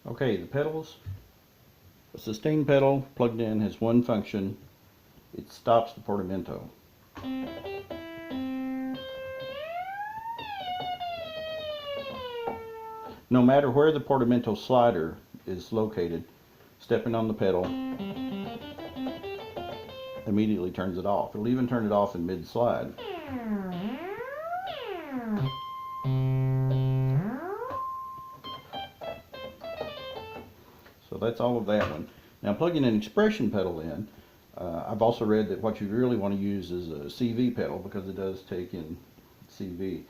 Okay, the pedals. A sustain pedal plugged in has one function. It stops the portamento. No matter where the portamento slider is located, stepping on the pedal immediately turns it off. It'll even turn it off in mid-slide. So that's all of that one. Now plugging an expression pedal in, I've also read that what you really want to use is a CV pedal because it does take in CV.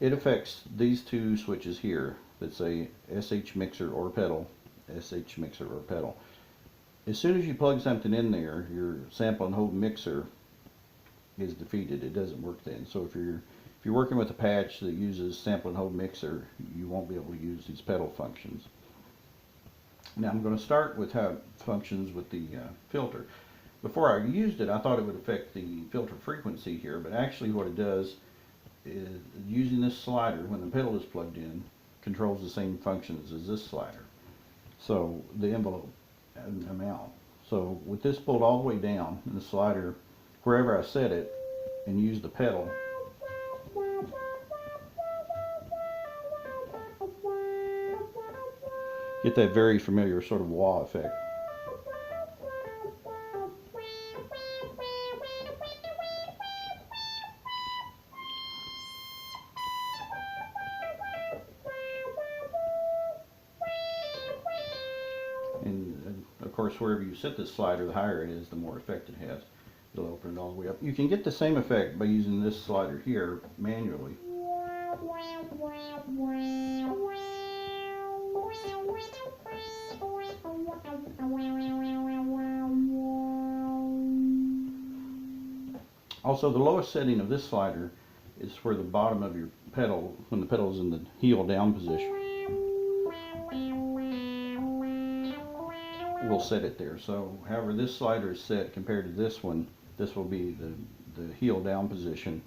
It affects these two switches here that say SH mixer or pedal, SH mixer or pedal. As soon as you plug something in there, your sample and hold mixer is defeated. It doesn't work then. So if you're working with a patch that uses sample and hold mixer, you won't be able to use these pedal functions. Now I'm going to start with how it functions with the filter. Before I used it, I thought it would affect the filter frequency here, but actually what it does is using this slider when the pedal is plugged in controls the same functions as this slider. So the envelope amount. So with this pulled all the way down and the slider wherever I set it and use the pedal, get that very familiar sort of wah effect. And of course, wherever you set this slider, the higher it is, the more effect it has. It'll open it all the way up. You can get the same effect by using this slider here manually. Also, the lowest setting of this slider is where the bottom of your pedal, when the pedal is in the heel down position, will set it there. So however this slider is set compared to this one, this will be the heel down position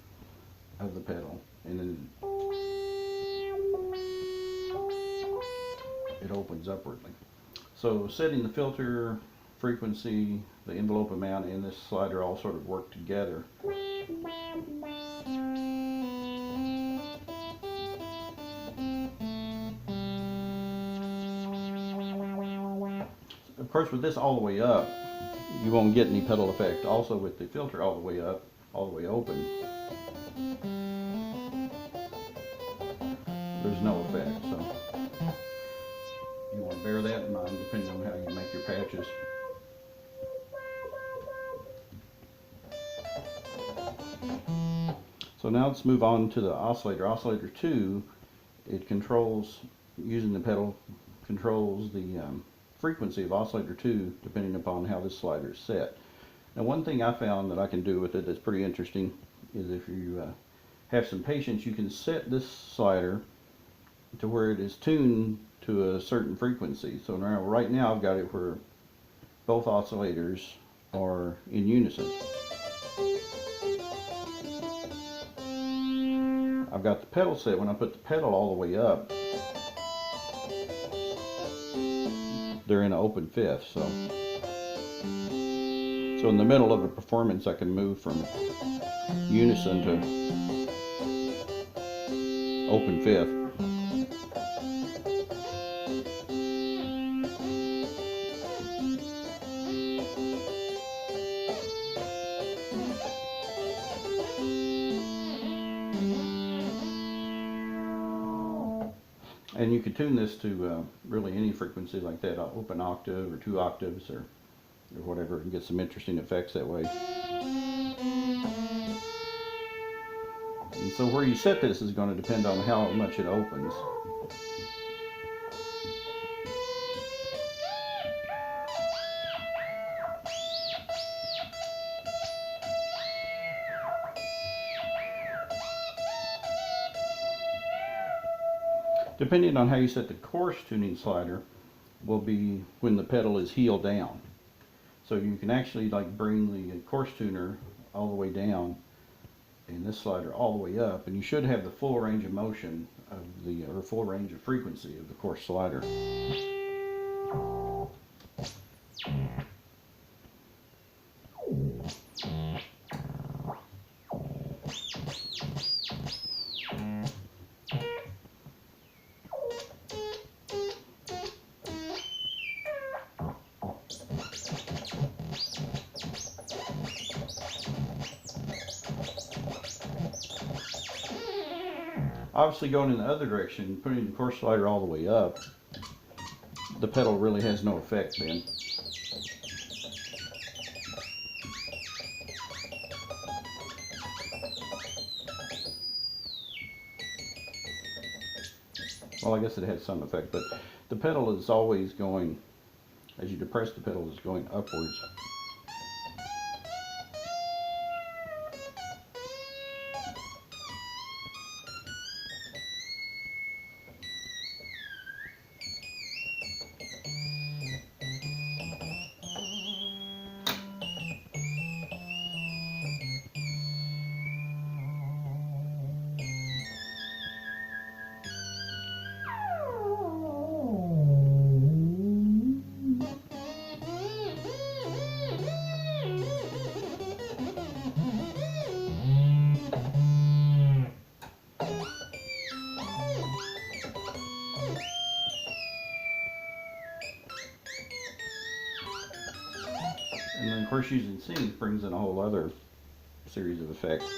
of the pedal, and then it opens upwardly. So setting the filter frequency, the envelope amount, and this slider all sort of work together. Of course, with this all the way up, you won't get any pedal effect. Also with the filter all the way up, all the way open, there's no effect. So you want to bear that in mind depending on how you make your patches. So now let's move on to the oscillator. Oscillator 2, it controls, using the pedal, controls the frequency of oscillator 2 depending upon how this slider is set. Now one thing I found that I can do with it that's pretty interesting is if you have some patience, you can set this slider to where it is tuned to a certain frequency. So now, right now I've got it where both oscillators are in unison. I've got the pedal set. When I put the pedal all the way up, they're in an open fifth. So in the middle of a performance, I can move from unison to open fifth. And you can tune this to really any frequency like that, open octave or 2 octaves or whatever, and get some interesting effects that way. And so where you set this is going to depend on how much it opens. Depending on how you set the coarse tuning slider will be when the pedal is heel down. So you can actually like bring the coarse tuner all the way down and this slider all the way up, and you should have the full range of motion of the, or full range of frequency of the coarse slider. Obviously, going in the other direction, putting the core slider all the way up, the pedal really has no effect then. Well, I guess it has some effect, but the pedal is always going, as you depress the pedal, is going upwards. And then, of course, using sync brings in a whole other series of effects.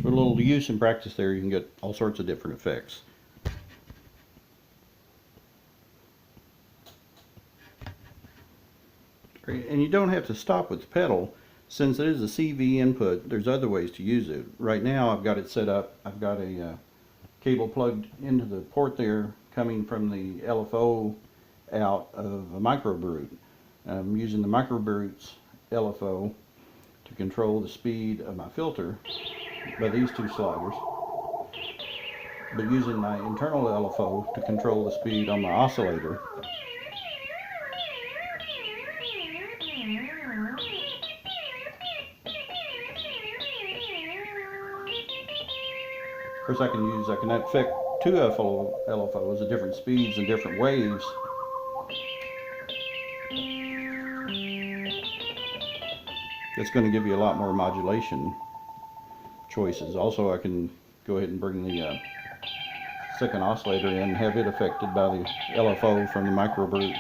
With a little use and practice there, you can get all sorts of different effects. And you don't have to stop with the pedal. Since it is a CV input, there's other ways to use it. Right now I've got it set up, I've got a cable plugged into the port there coming from the LFO out of a microbrute. I'm using the microbrute's LFO to control the speed of my filter by these two sliders, but using my internal LFO to control the speed on my oscillator. Of course, I can affect two LFOs at different speeds and different waves. It's going to give you a lot more modulation choices. Also, I can go ahead and bring the second oscillator in and have it affected by the LFO from the microbrute.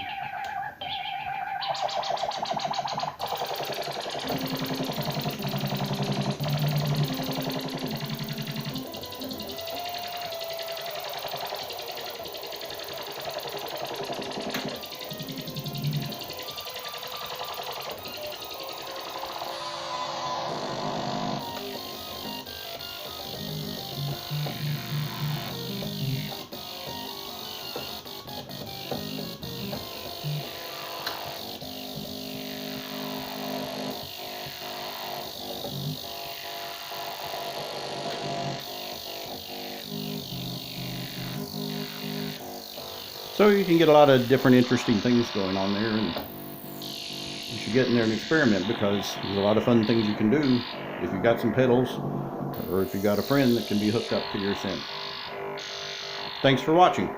So you can get a lot of different interesting things going on there, and you should get in there and experiment, because there's a lot of fun things you can do if you've got some pedals, or if you've got a friend that can be hooked up to your synth. Thanks for watching.